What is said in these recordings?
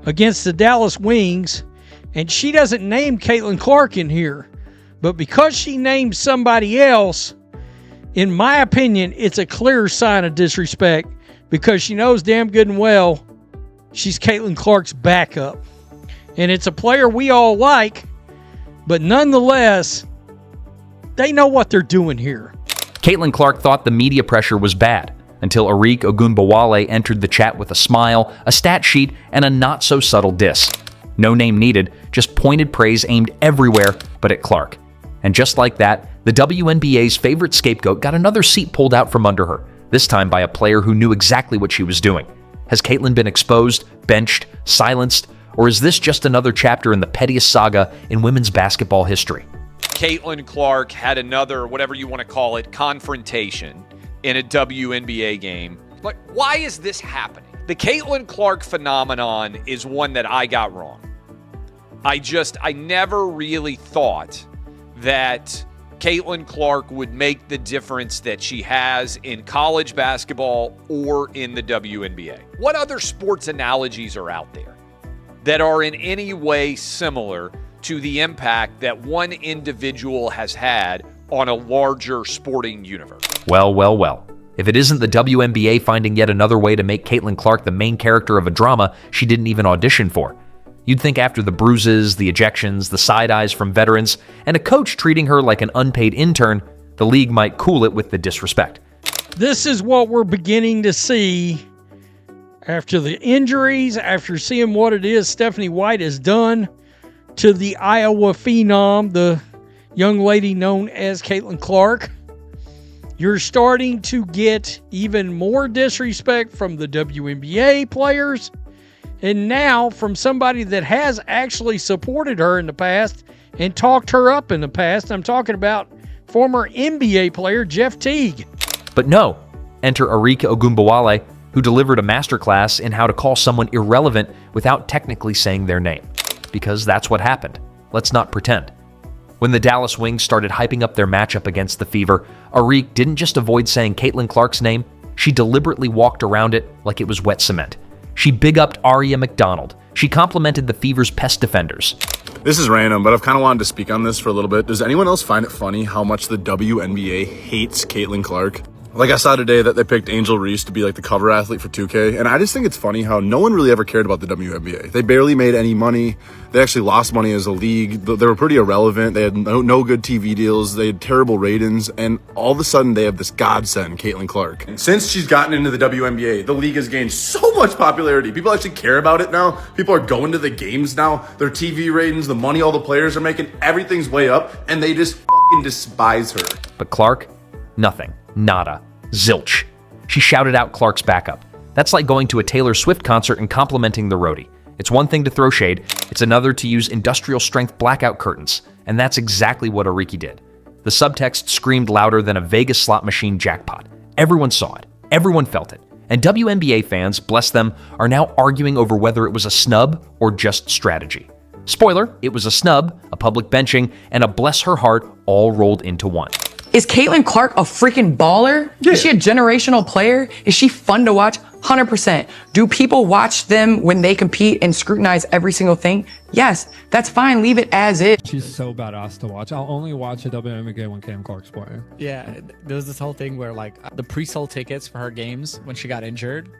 against the Dallas Wings, and she doesn't name Caitlin Clark in here. But because she named somebody else, in my opinion, it's a clear sign of disrespect because she knows damn good and well she's Caitlin Clark's backup. And it's a player we all like, but nonetheless, they know what they're doing here. Caitlin Clark thought the media pressure was bad until Arike Ogunbowale entered the chat with a smile, a stat sheet, and a not-so-subtle diss. No name needed, just pointed praise aimed everywhere but at Clark. And just like that, the WNBA's favorite scapegoat got another seat pulled out from under her, this time by a player who knew exactly what she was doing. Has Caitlin been exposed, benched, silenced, or is this just another chapter in the pettiest saga in women's basketball history? Caitlin Clark had another, whatever you want to call it, confrontation in a WNBA game. Like, why is this happening? The Caitlin Clark phenomenon is one that I got wrong. I never really thought that Caitlin Clark would make the difference that she has in college basketball or in the WNBA. What other sports analogies are out there that are in any way similar to the impact that one individual has had on a larger sporting universe? Well. If it isn't the WNBA finding yet another way to make Caitlin Clark the main character of a drama she didn't even audition for. You'd think after the bruises, the ejections, the side eyes from veterans, and a coach treating her like an unpaid intern, the league might cool it with the disrespect. This is what we're beginning to see after the injuries, after seeing what it is Stephanie White has done to the Iowa phenom, the young lady known as Caitlin Clark. You're starting to get even more disrespect from the WNBA players, and now from somebody that has actually supported her in the past and talked her up in the past. I'm talking about former NBA player Jeff Teague. But no, enter Arike Ogunbowale, who delivered a masterclass in how to call someone irrelevant without technically saying their name. Because that's what happened. Let's not pretend. When the Dallas Wings started hyping up their matchup against the Fever, Arike didn't just avoid saying Caitlin Clark's name, she deliberately walked around it like it was wet cement. She big-upped Aria McDonald. She complimented the Fever's pest defenders. This is random, but I've kind of wanted to speak on this for a little bit. Does anyone else find it funny how much the WNBA hates Caitlin Clark? Like, I saw today that they picked Angel Reese to be like the cover athlete for 2K, and I just think it's funny how no one really ever cared about the WNBA. They barely made any money. They actually lost money as a league. They were pretty irrelevant. They had no good TV deals. They had terrible ratings, and all of a sudden they have this godsend, Caitlin Clark. And since she's gotten into the WNBA, the league has gained so much popularity. People actually care about it now. People are going to the games now. Their TV ratings, the money all the players are making, everything's way up, and they just fucking despise her. But Clark? Nothing. Nada. Zilch. She shouted out Clark's backup. That's like going to a Taylor Swift concert and complimenting the roadie. It's one thing to throw shade, it's another to use industrial-strength blackout curtains, and that's exactly what Arike did. The subtext screamed louder than a Vegas slot machine jackpot. Everyone saw it. Everyone felt it. And WNBA fans, bless them, are now arguing over whether it was a snub or just strategy. Spoiler, it was a snub, a public benching, and a bless her heart all rolled into one. Is Caitlin Clark a freaking baller? Yeah. Is she a generational player? Is she fun to watch? 100%. Do people watch them when they compete and scrutinize every single thing? Yes, that's fine. Leave it as is. She's so badass to watch. I'll only watch a WNBA when Cam Clark's playing. Yeah, there was this whole thing where like the pre-sold tickets for her games when she got injured,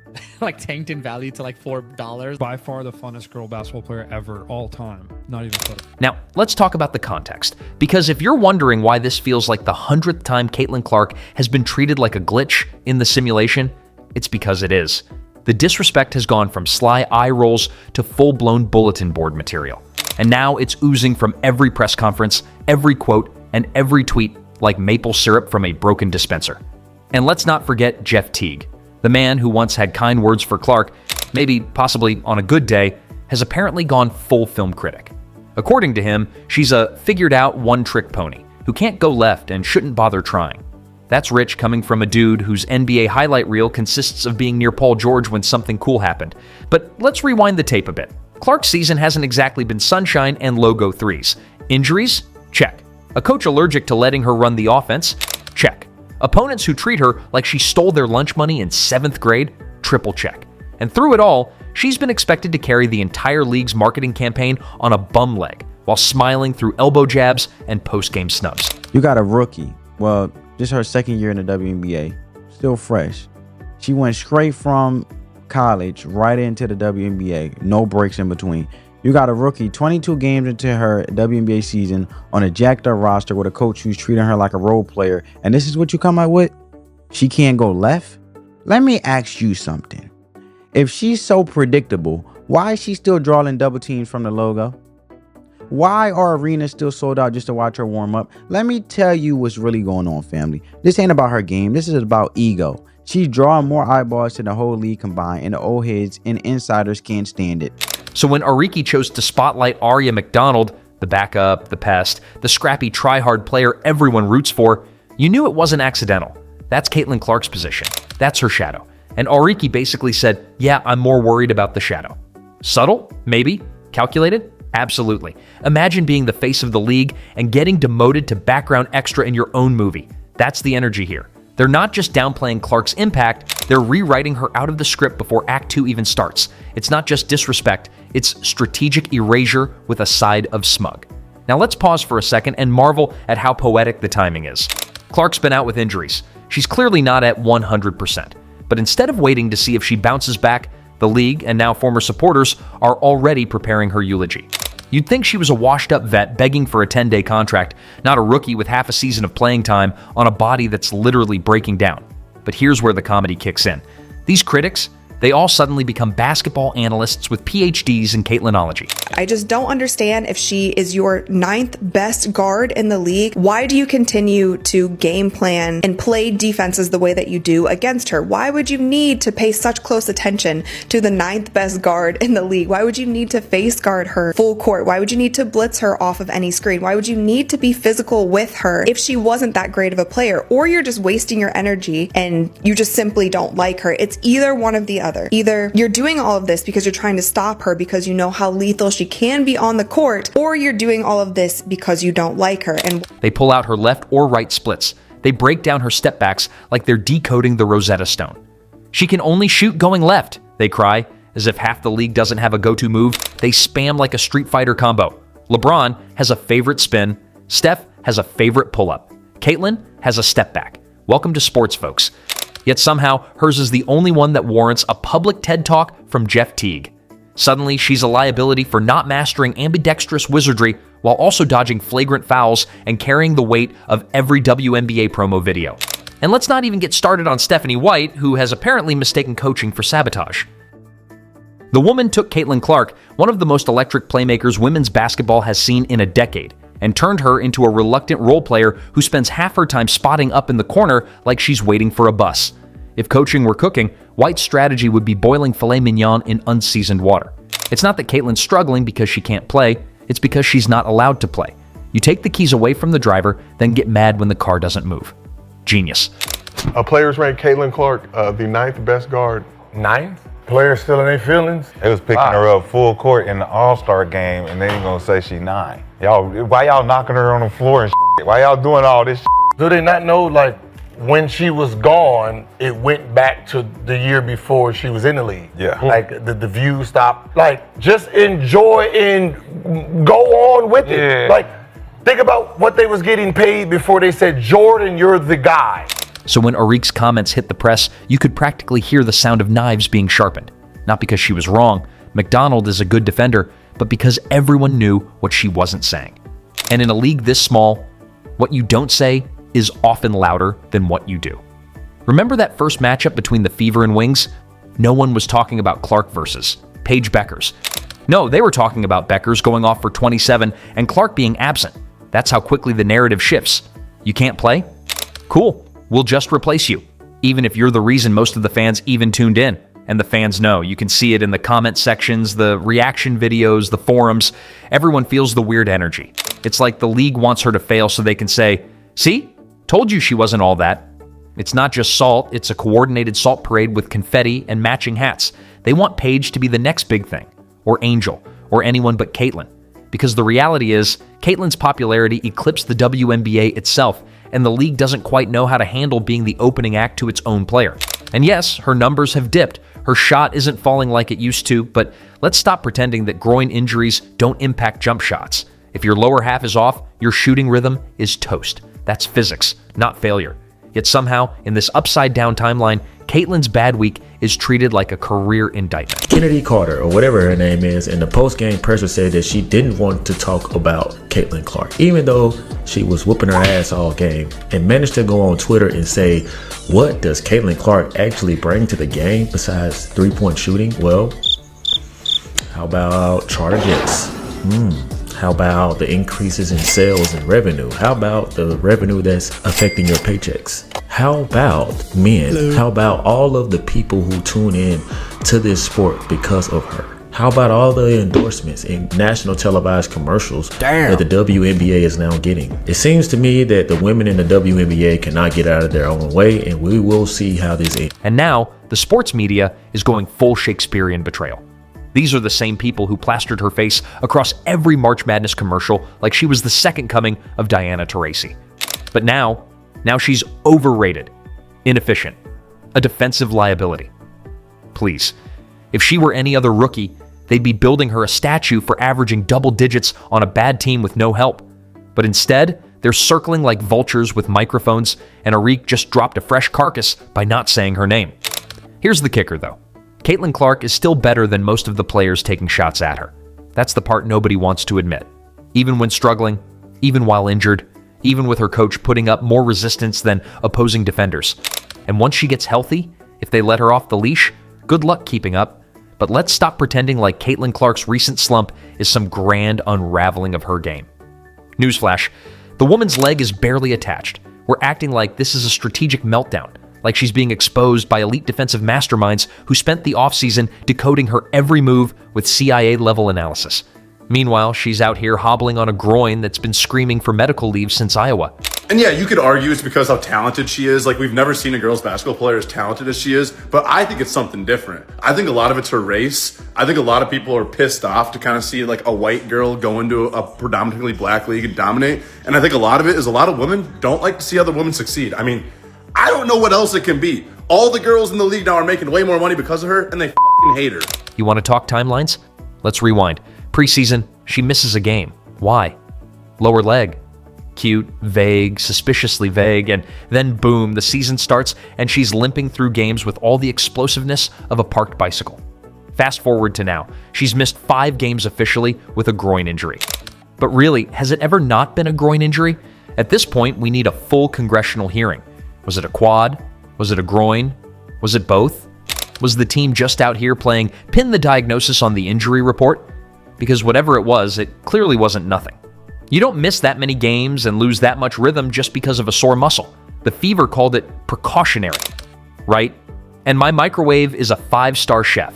like tanked in value to like $4. By far the funnest girl basketball player ever, all time. Not even close. Now, let's talk about the context. Because if you're wondering why this feels like the 100th time Caitlin Clark has been treated like a glitch in the simulation, it's because it is. The disrespect has gone from sly eye rolls to full-blown bulletin board material. And now it's oozing from every press conference, every quote, and every tweet like maple syrup from a broken dispenser. And let's not forget Jeff Teague, the man who once had kind words for Clark, maybe possibly on a good day, has apparently gone full film critic. According to him, she's a figured-out one-trick pony who can't go left and shouldn't bother trying. That's rich coming from a dude whose NBA highlight reel consists of being near Paul George when something cool happened. But let's rewind the tape a bit. Clark's season hasn't exactly been sunshine and logo threes. Injuries? Check. A coach allergic to letting her run the offense? Check. Opponents who treat her like she stole their lunch money in 7th grade? Triple check. And through it all, she's been expected to carry the entire league's marketing campaign on a bum leg while smiling through elbow jabs and post-game snubs. You got a rookie. Well, this is her second year in the WNBA. Still fresh. She went straight from college right into the WNBA. No breaks in between. You got a rookie 22 games into her WNBA season on a jacked up roster with a coach who's treating her like a role player. And this is what you come out with? She can't go left? Let me ask you something. If she's so predictable, why is she still drawing double teams from the logo? Why are arenas still sold out just to watch her warm up? Let me tell you what's really going on, family. This ain't about her game. This is about ego. She's drawing more eyeballs to the whole league combined, and the old heads and insiders can't stand it. So when Arike chose to spotlight Aria McDonald, the backup, the pest, the scrappy try-hard player everyone roots for, you knew it wasn't accidental. That's Caitlin Clark's position. That's her shadow. And Arike basically said, yeah, I'm more worried about the shadow. Subtle? Maybe. Calculated? Absolutely. Imagine being the face of the league and getting demoted to background extra in your own movie. That's the energy here. They're not just downplaying Clark's impact, they're rewriting her out of the script before Act 2 even starts. It's not just disrespect, it's strategic erasure with a side of smug. Now let's pause for a second and marvel at how poetic the timing is. Clark's been out with injuries. She's clearly not at 100%. But instead of waiting to see if she bounces back, the league and now former supporters are already preparing her eulogy. You'd think she was a washed-up vet begging for a 10-day contract, not a rookie with half a season of playing time on a body that's literally breaking down. But here's where the comedy kicks in. These critics, they all suddenly become basketball analysts with PhDs in Caitlinology. I just don't understand, if she is your 9th best guard in the league, why do you continue to game plan and play defenses the way that you do against her? Why would you need to pay such close attention to the 9th best guard in the league? Why would you need to face guard her full court? Why would you need to blitz her off of any screen? Why would you need to be physical with her if she wasn't that great of a player? Or you're just wasting your energy and you just simply don't like her. It's either one of the other. Either you're doing all of this because you're trying to stop her because you know how lethal she can be on the court, or you're doing all of this because you don't like her. And they pull out her left or right splits. They break down her step backs like they're decoding the Rosetta Stone. She can only shoot going left, they cry, as if half the league doesn't have a go-to move. They spam like a Street Fighter combo. LeBron has a favorite spin. Steph has a favorite pull-up. Caitlin has a step back. Welcome to sports, folks. Yet somehow, hers is the only one that warrants a public TED Talk from Jeff Teague. Suddenly, she's a liability for not mastering ambidextrous wizardry while also dodging flagrant fouls and carrying the weight of every WNBA promo video. And let's not even get started on Stephanie White, who has apparently mistaken coaching for sabotage. The woman took Caitlin Clark, one of the most electric playmakers women's basketball has seen in a decade, and turned her into a reluctant role player who spends half her time spotting up in the corner like she's waiting for a bus. If coaching were cooking, White's strategy would be boiling filet mignon in unseasoned water. It's not that Caitlin's struggling because she can't play, it's because she's not allowed to play. You take the keys away from the driver, then get mad when the car doesn't move. Genius. Players ranked Caitlin Clark the 9th best guard. 9th? Players still in their feelings? They was picking her up full court in the All-Star game, and they ain't gonna say she 9. Y'all, why y'all knocking her on the floor and shit? Why y'all doing all this shit? Do they not know, like, when she was gone, it went back to the year before she was in the league? Yeah. Like, the view stopped. Like, just enjoy and go on with it. Yeah. Like, think about what they was getting paid before they said, Jordan, you're the guy. So when Arike's comments hit the press, you could practically hear the sound of knives being sharpened. Not because she was wrong, McDonald is a good defender, but because everyone knew what she wasn't saying. And in a league this small, what you don't say is often louder than what you do. Remember that first matchup between the Fever and Wings? No one was talking about Clark versus Paige Bueckers. No, they were talking about Bueckers going off for 27 and Clark being absent. That's how quickly the narrative shifts. You can't play? Cool. We'll just replace you, even if you're the reason most of the fans even tuned in. And the fans know. You can see it in the comment sections, the reaction videos, the forums. Everyone feels the weird energy. It's like the league wants her to fail so they can say, see? Told you she wasn't all that. It's not just salt, it's a coordinated salt parade with confetti and matching hats. They want Paige to be the next big thing, or Angel, or anyone but Caitlin. Because the reality is, Caitlin's popularity eclipsed the WNBA itself, and the league doesn't quite know how to handle being the opening act to its own player. And yes, her numbers have dipped. Her shot isn't falling like it used to, but let's stop pretending that groin injuries don't impact jump shots. If your lower half is off, your shooting rhythm is toast. That's physics, not failure. Yet somehow, in this upside-down timeline, Caitlin's bad week is treated like a career indictment. Kennedy Carter, or whatever her name is, in the post-game presser said that she didn't want to talk about Caitlin Clark, even though she was whooping her ass all game, and managed to go on Twitter and say, what does Caitlin Clark actually bring to the game besides three-point shooting? Well, how about charter jets? How about the increases in sales and revenue? How about the revenue that's affecting your paychecks? How about men? Hello. How about all of the people who tune in to this sport because of her? How about all the endorsements and national televised commercials that the WNBA is now getting? It seems to me that the women in the WNBA cannot get out of their own way, and we will see how this ends. And now, the sports media is going full Shakespearean betrayal. These are the same people who plastered her face across every March Madness commercial like she was the second coming of Diana Taurasi. But now she's overrated, inefficient, a defensive liability. Please, if she were any other rookie, they'd be building her a statue for averaging double digits on a bad team with no help. But instead, they're circling like vultures with microphones, and Arike just dropped a fresh carcass by not saying her name. Here's the kicker, though. Caitlin Clark is still better than most of the players taking shots at her. That's the part nobody wants to admit. Even when struggling, even while injured, even with her coach putting up more resistance than opposing defenders. And once she gets healthy, if they let her off the leash, good luck keeping up. But let's stop pretending like Caitlin Clark's recent slump is some grand unraveling of her game. Newsflash, the woman's leg is barely attached. We're acting like this is a strategic meltdown, like she's being exposed by elite defensive masterminds who spent the offseason decoding her every move with CIA-level analysis. Meanwhile, she's out here hobbling on a groin that's been screaming for medical leave since Iowa. And yeah, you could argue it's because how talented she is. Like, we've never seen a girls basketball player as talented as she is, but I think it's something different. I think a lot of it's her race. I think a lot of people are pissed off to kind of see like a white girl go into a predominantly black league and dominate. And I think a lot of it is a lot of women don't like to see other women succeed. I mean, I don't know what else it can be. All the girls in the league now are making way more money because of her, and they fucking hate her. You want to talk timelines? Let's rewind. Preseason, she misses a game. Why? Lower leg. Cute, vague, suspiciously vague, and then boom, the season starts and she's limping through games with all the explosiveness of a parked bicycle. Fast forward to now. She's missed 5 games officially with a groin injury. But really, has it ever not been a groin injury? At this point, we need a full congressional hearing. Was it a quad? Was it a groin? Was it both? Was the team just out here playing pin the diagnosis on the injury report? Because whatever it was, it clearly wasn't nothing. You don't miss that many games and lose that much rhythm just because of a sore muscle. The Fever called it precautionary, right? And my microwave is a 5-star chef.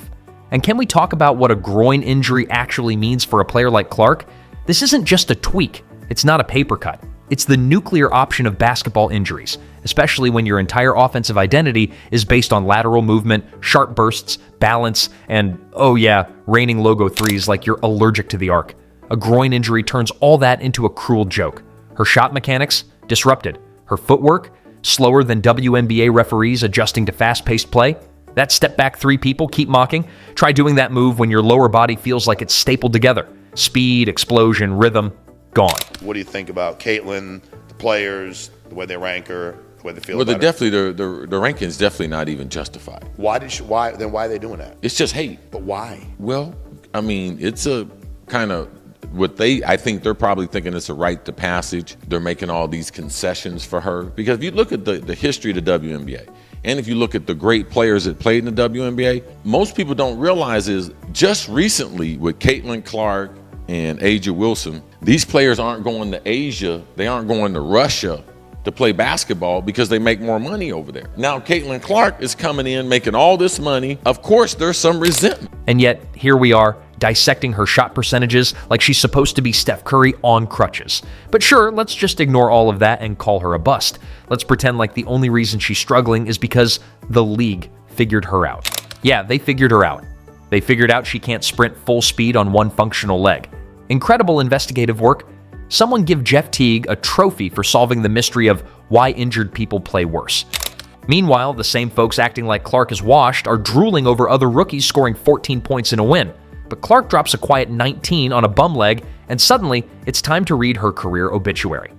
And can we talk about what a groin injury actually means for a player like Clark? This isn't just a tweak. It's not a paper cut. It's the nuclear option of basketball injuries, especially when your entire offensive identity is based on lateral movement, sharp bursts, balance, and, oh yeah, raining logo threes like you're allergic to the arc. A groin injury turns all that into a cruel joke. Her shot mechanics, disrupted. Her footwork, slower than WNBA referees adjusting to fast-paced play. That step-back 3 people keep mocking. Try doing that move when your lower body feels like it's stapled together. Speed, explosion, rhythm, gone. What do you think about Caitlin, the players, the way they rank her, the way they feel about her? Definitely, the ranking is definitely not even justified. Why are they doing that? It's just hate. But why? Well, I mean, it's a kind of I think they're probably thinking it's a rite of passage. They're making all these concessions for her. Because if you look at the history of the WNBA, and if you look at the great players that played in the WNBA, most people don't realize is just recently with Caitlin Clark and Aja Wilson, these players aren't going to Asia, they aren't going to Russia to play basketball because they make more money over there. Now Caitlin Clark is coming in making all this money. Of course, there's some resentment. And yet, here we are, dissecting her shot percentages like she's supposed to be Steph Curry on crutches. But sure, let's just ignore all of that and call her a bust. Let's pretend like the only reason she's struggling is because the league figured her out. Yeah, they figured her out. They figured out she can't sprint full speed on one functional leg. Incredible investigative work. Someone give Jeff Teague a trophy for solving the mystery of why injured people play worse. Meanwhile, the same folks acting like Clark is washed are drooling over other rookies scoring 14 points in a win. But Clark drops a quiet 19 on a bum leg, and suddenly it's time to read her career obituary.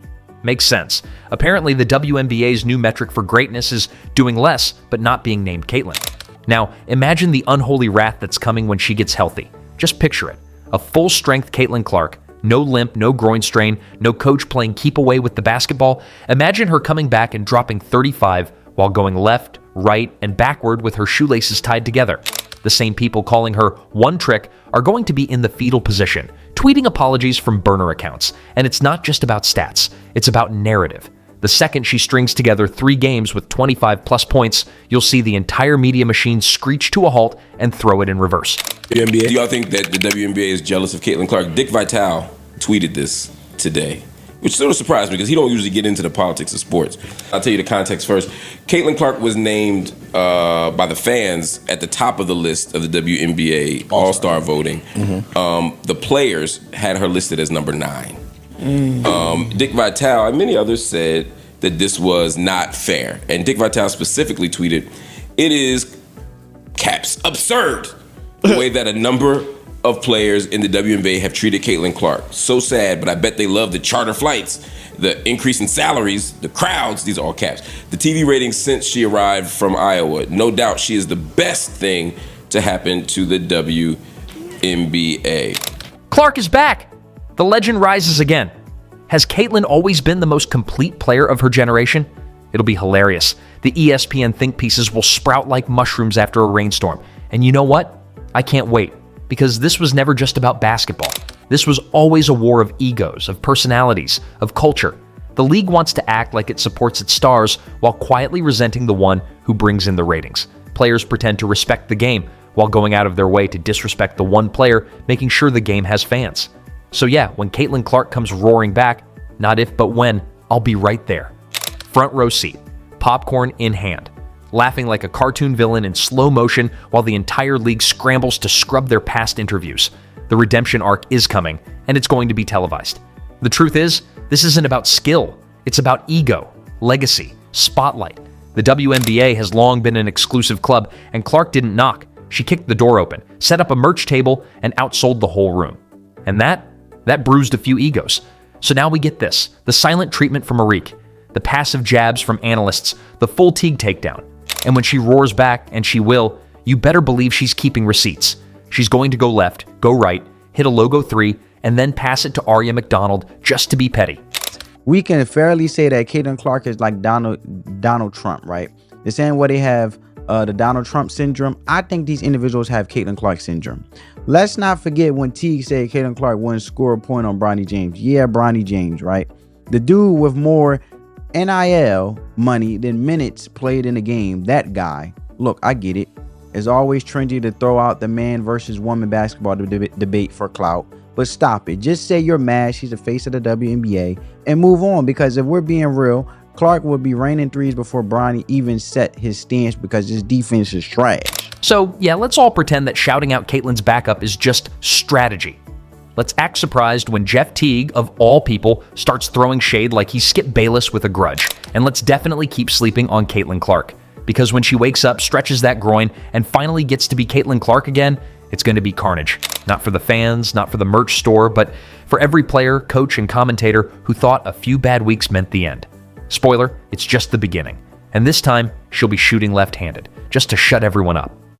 Makes sense. Apparently, the WNBA's new metric for greatness is doing less, but not being named Caitlyn. Now, imagine the unholy wrath that's coming when she gets healthy. Just picture it. A full-strength Caitlyn Clark, no limp, no groin strain, no coach playing keep away with the basketball. Imagine her coming back and dropping 35 while going left, right, and backward with her shoelaces tied together. The same people calling her one trick are going to be in the fetal position, tweeting apologies from burner accounts. And it's not just about stats, it's about narrative. The second she strings together 3 games with 25-plus points, you'll see the entire media machine screech to a halt and throw it in reverse. WNBA. Do y'all think that the WNBA is jealous of Caitlyn Clark? Dick Vitale tweeted this today, which sort of surprised me because he don't usually get into the politics of sports. I'll tell you the context first. Caitlyn Clark was named by the fans at the top of the list of the WNBA All-Star voting. The players had her listed as number 9. Dick Vitale and many others said that this was not fair. And Dick Vitale specifically tweeted, "It is, caps, absurd the way that a number of players in the WNBA have treated Caitlyn Clark. So sad, but I bet they love the charter flights, the increase in salaries, the crowds," these are all caps, "the TV ratings since she arrived from Iowa. No doubt she is the best thing to happen to the WNBA." Clark is back. The legend rises again. Has Caitlyn always been the most complete player of her generation? It'll be hilarious. The ESPN think pieces will sprout like mushrooms after a rainstorm. And you know what? I can't wait, because this was never just about basketball. This was always a war of egos, of personalities, of culture. The league wants to act like it supports its stars while quietly resenting the one who brings in the ratings. Players pretend to respect the game while going out of their way to disrespect the one player making sure the game has fans. So yeah, when Caitlyn Clark comes roaring back, not if but when, I'll be right there. Front row seat, popcorn in hand, laughing like a cartoon villain in slow motion while the entire league scrambles to scrub their past interviews. The redemption arc is coming, and it's going to be televised. The truth is, this isn't about skill. It's about ego, legacy, spotlight. The WNBA has long been an exclusive club, and Clark didn't knock. She kicked the door open, set up a merch table, and outsold the whole room. And that bruised a few egos. So now we get this, the silent treatment from Arike, the passive jabs from analysts, the full Teague takedown. And when she roars back, and she will, you better believe she's keeping receipts. She's going to go left, go right, hit a logo 3, and then pass it to Arya McDonald just to be petty. We can fairly say that Caitlyn Clark is like Donald Trump, right? The same way they have the Donald Trump syndrome. I think these individuals have Caitlyn Clark syndrome. Let's not forget when Teague said Caitlyn Clark wouldn't score a point on Bronny James. Yeah, Bronny James, right? The dude with more NIL money than minutes played in the game, that guy. Look, I get it. It's always trendy to throw out the man versus woman basketball debate for clout. But stop it. Just say you're mad she's the face of the WNBA and move on. Because if we're being real, Clark would be raining threes before Bronny even set his stance because his defense is trash. So yeah, let's all pretend that shouting out Caitlyn's backup is just strategy. Let's act surprised when Jeff Teague, of all people, starts throwing shade like he's Skip Bayless with a grudge. And let's definitely keep sleeping on Caitlyn Clark. Because when she wakes up, stretches that groin, and finally gets to be Caitlyn Clark again, it's going to be carnage. Not for the fans, not for the merch store, but for every player, coach, and commentator who thought a few bad weeks meant the end. Spoiler, it's just the beginning. And this time, she'll be shooting left-handed, just to shut everyone up.